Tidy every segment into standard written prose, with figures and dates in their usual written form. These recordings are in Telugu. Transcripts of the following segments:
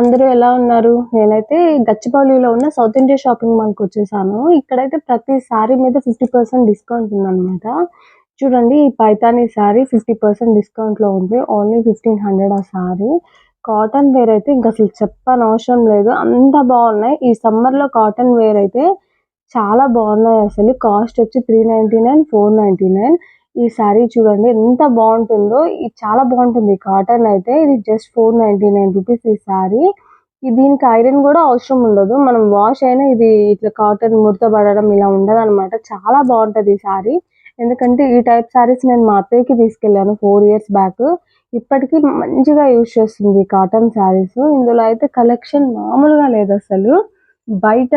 అందరూ ఎలా ఉన్నారు? నేనైతే గచ్చిబౌలిలో ఉన్న సౌత్ ఇండియా షాపింగ్ మాల్‌కొచ్చేసాను. ఇక్కడైతే ప్రతి సారీ మీద 50% డిస్కౌంట్ ఉందనమాట. చూడండి ఈ పైతాని సారీ 50% డిస్కౌంట్‌లో ఉంది. ఓన్లీ 1500 ఆ సారీ. కాటన్ వేర్ అయితే ఇంకసలు చెప్పనవసరం లేదు. అంత బావున్నాయి. ఈ సమ్మర్‌లో కాటన్ వేర్ అయితే చాలా బావున్నాయసలు. కాస్ట్ వచ్చి 399, 499. ఈ సారీ చూడండి ఎంత బావుంటుందో. ఇది చాలా బావుంటుంది కాటన్ అయితే. ఇది జస్ట్ 499 రూపీస్ ఈ సారీ. దీనికి ఐరన్ గూడా అవసరం ఉండదు. మనం వాష్ అయినా ఇది ఇట్లా కాటన్ ముడత పడడం ఇలా ఉండదనమాట. చాలా బావుంటది ఈ సారీ. ఎందుకంటే ఈ టైప్ సారీస్ నేను మా అత్తయ్యకి తీసుకెళ్ళాను 4 ఇయర్స్ బ్యాక్. ఇప్పటికి మంచిగా యూజ్ చేస్తుంది కాటన్ సారీస్. ఇందులో అయితే కలెక్షన్ మామూలుగా లేదసలు. బయట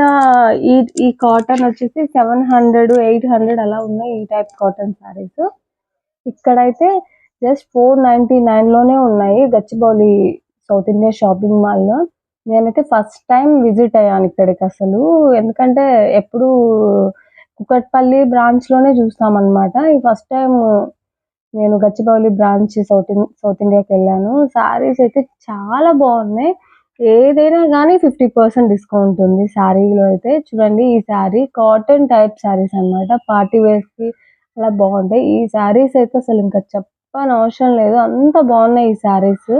ఈ ఈ కాటన్ వచ్చేసి 700, 800 అలా ఉన్నాయి ఈ టైప్ కాటన్ సారీస్. ఇక్కడైతే జస్ట్ 499 లోనే ఉన్నాయి గచ్చిబౌలి సౌత్ ఇండియా షాపింగ్ మాల్‌లో. నేనైతే ఫస్ట్ టైమ్ విజిట్ అయ్యాను ఇక్కడికసలు. ఎందుకంటే ఎప్పుడూ కూకట్పల్లి బ్రాంచ్‌లోనే చూస్తామనమాట. ఈ ఫస్ట్ టైమ్ నేను గచ్చిబౌలి బ్రాంచ్ సౌత్ ఇండియాకెళ్ళాను. సారీస్ అయితే చాలా బావున్నాయి. ఏదైనా గానీ 50% డిస్కౌంట్ ఉంది సారీలో అయితే. చూడండి ఈ సారీ కాటన్ టైప్ సారీస్ అన్నమాట. పార్టీ వేర్స్‌కి అలా బావుంటాయి. ఈ సారీస్ అయితే అసలు ఇంకా చెప్పనవసరం లేదు. అంత బావున్నాయి ఈ సారీస్.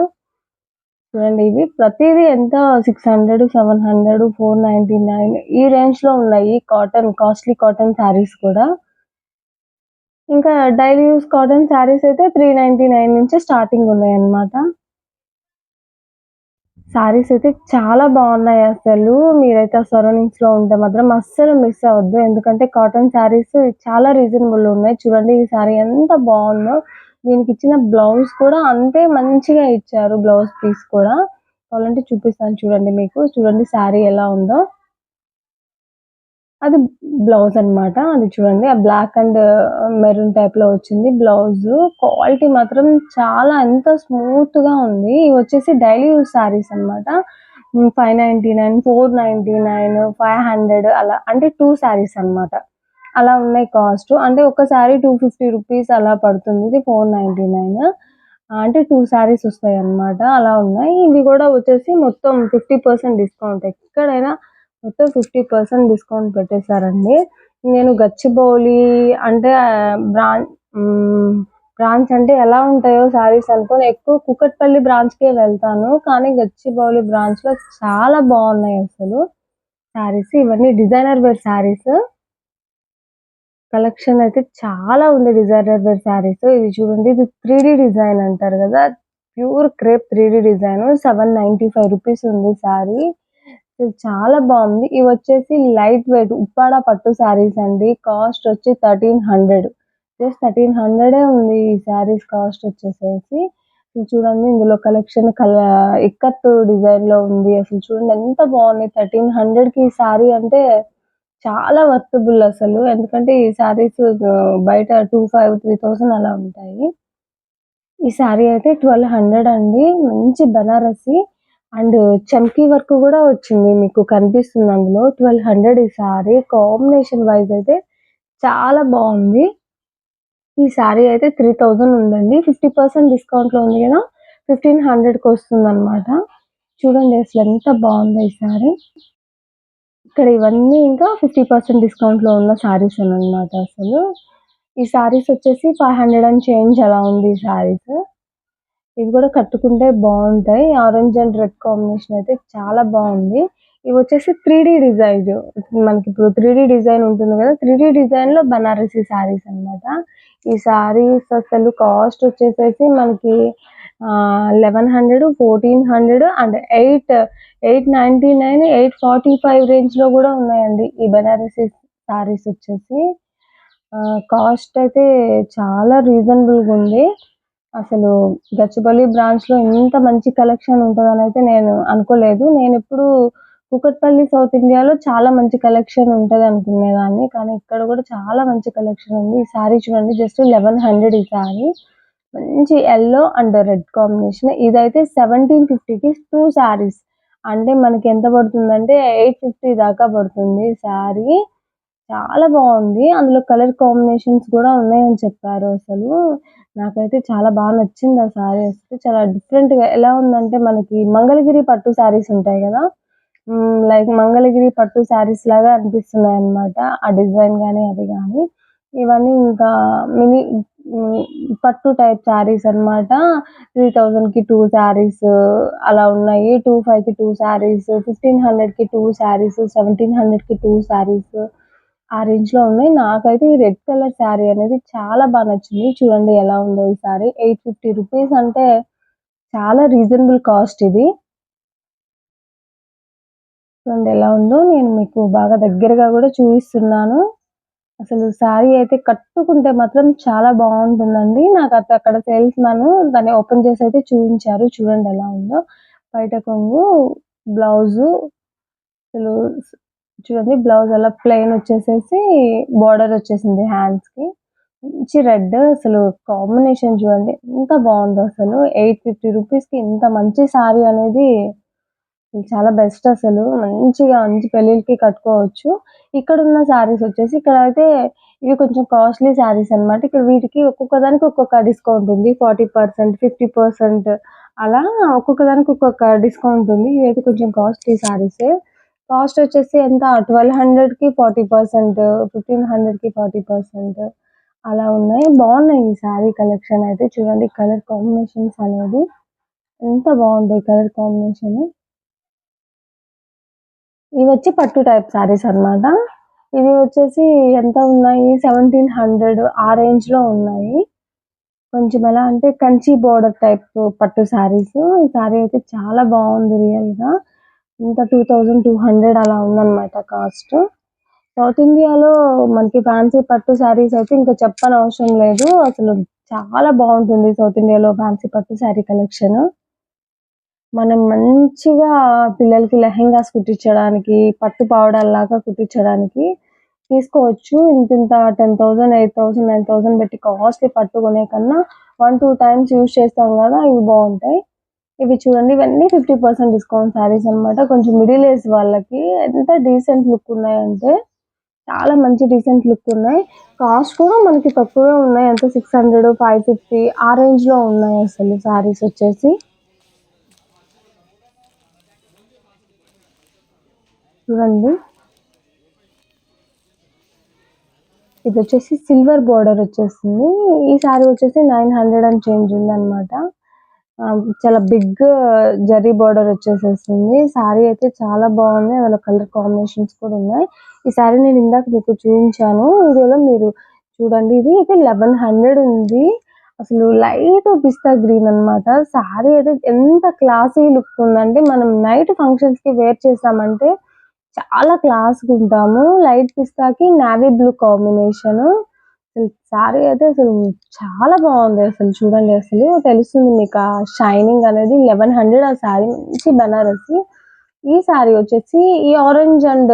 చూడండి ఇవి ప్రతీదీ ఎంత 600, 700, 499 ఈ రేంజ్‌లో ఉన్నాయి. కాస్ట్‌లీ కాటన్ సారీస్ కూడా. ఇంకా డైలీ యూజ్ కాటన్ సారీస్ అయితే 399 నుంచి స్టార్టింగ్ ఉన్నాయన్నమాట. సారీస్ అయితే చాలా బావున్నాయసలు. మీరైతే ఆ సరౌండింగ్స్‌లో ఉంటే మాత్రం అస్సలు మిస్ అవ్వద్దు. ఎందుకంటే కాటన్ సారీస్ చాలా రీజనబుల్ ఉన్నాయి. చూడండి ఈ సారీ ఎంత బావుందో. దీనికిచ్చిన బ్లౌజ్ కూడా అంతే మంచిగా ఇచ్చారు బ్లౌజ్ పీస్ కూడా. కావాలంటే చూపిస్తాను చూడండి మీకు. చూడండి సారీ ఎలా ఉందో. అది బ్లౌజ్ అన్నమాట. అది చూడండి. ఆ బ్లాక్ అండ్ మెరూన్ టైప్‌లో వచ్చింది బ్లౌజు. క్వాలిటీ మాత్రం చాలా ఎంత స్మూత్‌గా ఉంది. ఇవొచ్చేసి డైలీ యూజ్ సారీస్ అన్నమాట. 599, 499, 500 అలా అంటే 2 సారీస్ అన్నమాట. అలా ఉన్నాయి కాస్ట్. అంటే ఒక సారీ 250 రూపీస్ అలా పడుతుంది. ఇది 499. అంటే 2 సారీస్ వస్తాయన్నమాట. అలా ఉన్నాయి. ఇవి గూడా వచ్చేసి మొత్తం 50% డిస్కౌంట్. ఎక్కడైనా మొత్తం 50% డిస్కౌంట్ పెట్టేసారండి. నేను గచ్చిబౌలి అంటే బ్రాంచ్ అంటే ఎలా ఉంటాయో సారీస్ అనుకోని ఎక్కువ కూకట్పల్లి బ్రాంచ్‌కే వెళ్తాను. కానీ గచ్చిబౌలి బ్రాంచ్‌లో చాలా బావున్నాయసలు సారీస్. ఇవన్నీ డిజైనర్ వేర్ సారీస్. కలెక్షన్ అయితే చాలా ఉంది డిజైనర్ వేర్ సారీస్. ఇది చూడండి ఇది 3 డిజైన్ అంటారు గదా! ప్యూర్ క్రేప్ 3 డిజైన్ 795 రూపీస్ ఉంది సారీ. ఇది చాలా బావుంది. ఇవొచ్చేసి లైట్ వెయిట్ ఉప్పాడ పట్టు సారీస్ అండి. కాస్ట్ వచ్చి 1300. జస్ట్ 1300 ఉంది ఈ సారీస్ కాస్ట్ వచ్చేసేసి. ఇది చూడండి ఇందులో కలెక్షన్ ఇక్కత్ డిజైన్‌లో ఉంది. అసలు చూడండి ఎంత బావున్నాయి. 1300కి ఈ సారీ అంటే చాలా వర్తబుల్ అసలు. ఎందుకంటే ఈ సారీస్ బయట 2500, 3000 అలా ఉంటాయి. ఈ సారీ అయితే 1200 అండి. మంచి బనారసి అండ్ చమ్కీ వర్క్ గూడా వచ్చింది. మీకు కనిపిస్తుంది అందులో. 1200 ఈ సారీ. కాంబినేషన్ వైస్ అయితే చాలా బావుంది. ఈ సారీ అయితే 3000 ఉందండి. 50% డిస్కౌంట్‌లో ఉంది గదా! 1500కి వస్తుందన్నమాట. చూడండి అసలు ఎంత బావుందో ఈ సారీ. ఇక్కడ ఇవన్నీ ఇంకా 50% డిస్కౌంట్‌లో ఉన్న సారీసేనన్నమాట అసలు. ఈ సారీస్ వచ్చేసి 500 అండ్ చేంజ్ అలా ఉంది ఈ సారీస్. ఇవి కూడా కట్టుకుంటే బావుంటాయి. ఆరెంజ్ అండ్ రెడ్ కాంబినేషన్ అయితే చాలా బావుంది. ఇవొచ్చేసి 3 డిజైన్. మనకిప్పుడు 3 డిజైన్ ఉంటుంది గదా! 3 డిజైన్‌లో బనారసి సారీస్ అన్నమాట. ఈ సారీస్ అసలు కాస్ట్ వచ్చేసేసి మనకి 1100, 1400 అండ్ 899, 845 రేంజ్‌లో గూడా ఉన్నాయండి. ఈ బనారసి సారీస్ వచ్చేసి. కాస్ట్ అయితే చాలా రీజనబుల్‌గుంది. అసలు గచ్చిబౌలి బ్రాంచ్‌లో ఇంత మంచి కలెక్షన్ ఉంటదనైతే నేను అనుకోలేదు. నేనెప్పుడు కూకట్పల్లి సౌత్ ఇండియాలో చాలా మంచి కలెక్షన్ ఉంటదనుకునేదాన్ని. కానీ ఇక్కడ గూడా చాలా మంచి కలెక్షన్ ఉంది. ఈ సారీ చూడండి జస్ట్ 1100 ఈ సారీ. మంచి యెల్లో అండ్ రెడ్ కాంబినేషన్. ఇదైతే 1750కి 2 సారీస్. అంటే మనకెంత పడుతుందంటే 850 దాకా పడుతుంది సారీ. చాలా బాగుంది. అందులో కలర్ కాంబినేషన్స్ కూడా ఉన్నాయని చెప్పారు అసలు. నాకైతే చాలా నచ్చింది ఆ సారీ అసలు. చాలా డిఫరెంట్‌గా ఎలా ఉందంటే మనకి మంగళగిరి పట్టు సారీస్ ఉంటాయి గదా! లైక్ మంగళగిరి పట్టు సారీస్ లాగా అనిపిస్తున్నాయన్నమాట. ఆ డిజైన్ గాని, అది గాని. ఇవన్నీ ఇంకా మినీ హ్మ్. పట్టు టైప్ సారీస్ అన్నమాట. 3000కి 2 సారీస్ అలా ఉన్నాయి. 25కి 2 సారీస్, 1500కి 2 సారీస్, 1700కి 2 సారీస్ ఆ రేంజ్‌లో ఉన్నాయి. నాకైతే ఈ రెడ్ కలర్ సారీ అనేది చాలా నచ్చింది. చూడండి ఎలా ఉందో ఈ సారీ. రూ. 850 అంటే చాలా రీజనబుల్ కాస్ట్ ఇది. చూడండి ఎలా ఉందో. నేను మీకు బాగా దగ్గరగా గూడా చూయిస్తున్నాను. అసలు శారీ అయితే కట్టుకుంటే మాత్రం చాలా బావుంటుందండి. అక్కడ సేల్స్ మ్యాన్ దాన్ని ఓపెన్ చేసైతే చూయించారు. చూడండి ఎలా ఉందో. బయట కొంగు, బ్లౌజు అసలు చూడండి బ్లౌజ్ అలా ప్లెయిన్ వచ్చేసేసి బోర్డర్ వచ్చేసింది హ్యాండ్స్‌కి. మంచి రెడ్ అసలు కాంబినేషన్ చూడండి ఎంత బావుందో అసలు. రూ. 850కి ఇంత మంచి శారీ అనేది చాలా బెస్ట్ అసలు. మంచి పెళ్ళిళ్ళకి కట్టుకోవచ్చు. ఇక్కడున్న శారీస్ వచ్చేసి ఇక్కడైతే ఇవి కొంచెం కాస్ట్‌లీ శారీస్ అన్నమాట. ఇక్కడ వీటికి ఒక్కొక్క దానికి ఒక్కొక్క డిస్కౌంట్ ఉంది. 40%, 50% అలా ఒక్కొక్క దానికి ఒక్కొక్క డిస్కౌంట్ ఉంది. ఇవైతే కొంచెం కాస్ట్‌లీ శారీసే. కాస్ట్ వచ్చేసి ఎంత 1200కి 40%, 1500కి 40% అలా ఉన్నాయి. బావున్నాయి ఈ శారీ కలెక్షన్ అయితే చూడండి కలర్ కాంబినేషన్స్ అనేది ఎంత బావుందో ఈ కలర్ కాంబినేషన్. ఇవొచ్చి పట్టు టైప్ సారీస్ అన్నమాట. ఇవి వచ్చేసి ఎంత ఉన్నాయి 1700 ఆ రేంజ్‌లో ఉన్నాయి. కొంచెం ఎలా అంటే కంచి బోర్డర్ టైప్ పట్టు సారీస్. ఈ సారీ అయితే చాలా బావుంది రియల్‌గా. ఇంత 2200 అలా ఉందన్నమాట కాస్ట్. సౌత్ ఇండియాలో మనకి ఫ్యాన్సీ పట్టు సారీస్ అయితే ఇంకా చెప్పనవసరం లేదు. అసలు చాలా బావుంటుంది సౌత్ ఇండియాలో ఫ్యాన్సీ పట్టు సారీ కలెక్షన్. మనం మంచిగా పిల్లలకి లెహెంగాస్ కుట్టించడానికి, పట్టు పావడాల్లాగా కుట్టించడానికి తీసుకోవచ్చు. ఇంతింత 10,000, 8,000, 9,000 పెట్టి కాస్ట్‌లీ పట్టు కొనే కన్నా 1, 2 టైమ్స్ యూజ్ చేస్తాం గదా! ఇవి బావుంటాయి. ఇవి చూడండి ఇవన్నీ 50% డిస్కౌంట్ శారీస్ అన్నమాట. కొంచెం మిడిల్ ఏజ్ వాళ్ళకి ఎంత డీసెంట్ లుక్ ఉన్నాయంటే చాలా మంచి డీసెంట్ లుక్ ఉన్నాయి. కాస్ట్ కూడా మనకి తక్కువే ఉన్నాయి. ఎంత 600, 550 ఆ రేంజ్‌లో ఉన్నాయి అసలు శారీస్ వచ్చేసి. చూడండి. ఇదొచ్చేసి సిల్వర్ బోర్డర్ వచ్చేసింది. ఈ సారీ వచ్చేసి 900 అండ్ చేంజ్ ఉందన్నమాట. చాలా బిగ్ జరీ బోర్డర్ వచ్చేసేసింది. సారీ అయితే చాలా బాగుంది. అందులో కలర్ కాంబినేషన్స్ కూడా ఉన్నాయి. ఈ సారీ నేను ఇందాక మీకు చూయించాను. వీడియోలో మీరు చూడండి. ఇది అయితే 1100 ఉంది. అసలు లైట్ పిస్తా గ్రీన్ అన్నమాట. సారీ అయితే ఎంత క్లాసీ లుక్ ఉందంటే మనం నైట్ ఫంక్షన్స్‌కి వేర్ చేసామంటే చాలా క్లాస్‌గుంటాము. లైట్ పిస్తాకి నేవీ బ్లూ కాంబినేషను. సారీ అయితే అసలు చాలా బావుంది అసలు చూడండి అసలు. తెలుస్తుంది మీకు ఆ షైనింగ్ అనేది 1100 ఆ సారీ మంచి బనారసి. ఈ సారీ వచ్చేసి ఈ orange and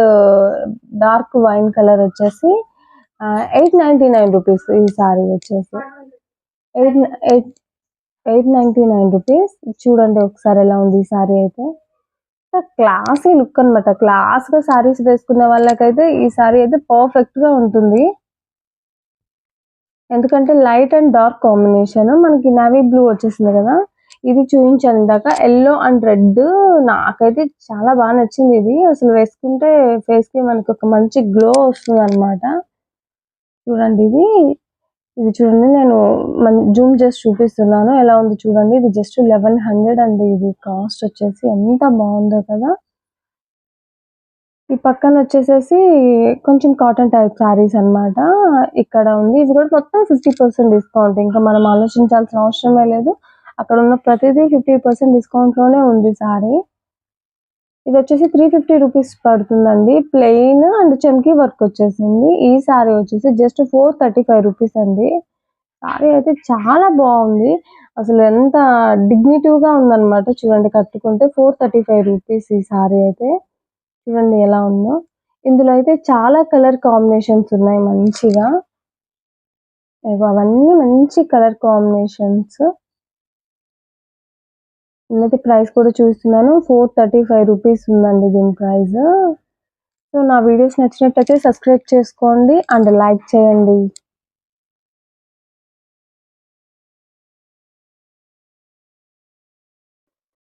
dark wine colour వచ్చేసి 899 రూపీస్ ఈ సారీ వచ్చేసి. Eight eight 899 rupees. చూడండి ఒకసారి ఎలా ఉంది ఈ సారీ అయితే. క్లాసీ లుక్ అన్నమాట. క్లాస్‌గా సారీస్ వేసుకునే వాళ్ళకైతే ఈ సారీ అయితే పర్ఫెక్ట్‌గా ఉంటుంది. ఎందుకంటే లైట్ అండ్ డార్క్ కాంబినేషన్. మనకి నేవీ బ్లూ వచ్చేసింది గదా! ఇది చూయించాను ఇందాక. యెల్లో అండ్ రెడ్ నాకైతే చాలా నచ్చింది ఇది. అసలు వేసుకుంటే ఫేస్‌కి మనకొక మంచి గ్లో వస్తుందన్నమాట. చూడండి ఇది. ఇది చూడండి నేను జూమ్ చేసి చూపిస్తున్నాను. ఎలా ఉందో చూడండి. ఇది జస్ట్ 1100 అండి ఇది కాస్ట్ వచ్చేసి. ఎంత బావుందో కదా! ఈ పక్కనొచ్చేసేసి కొంచెం కాటన్ టైప్ శారీస్ అన్నమాట. ఇక్కడ ఉంది. ఇది కూడా మొత్తం 50% డిస్కౌంట్. ఇంకా మనం ఆలోచించాల్సిన అవసరమే లేదు. అక్కడున్న ప్రతిదీ 50% డిస్కౌంట్‌లోనే ఉంది సారీ. ఇదొచ్చేసి 350 రూపీస్ పడుతుందండి. ప్లెయిన్ అండ్ చమ్కీ వర్క్ వచ్చేసింది. ఈ సారీ వచ్చేసి జస్ట్ 435 రూపీస్ అండి. సారీ అయితే చాలా బావుంది. అసలు ఎంత డిగ్నిటివ్‌గా ఉందన్నమాట. చూడండి కట్టుకుంటే 435 రూపీస్ ఈ సారీ అయితే. చూడండి ఎలా ఉందో. ఇందులో అయితే చాలా కలర్ కాంబినేషన్స్ ఉన్నాయి మంచిగా. ఇగో అవన్నీ మంచి కలర్ కాంబినేషన్స్. నేనైతే ప్రైస్ కూడా చూస్తున్నాను. 435 రూపీస్ ఉందండి దీని ప్రైస్. సో నా వీడియోస్ నచ్చినట్లయితే సబ్స్క్రైబ్ చేసుకోండి అండ్ లైక్ చేయండి.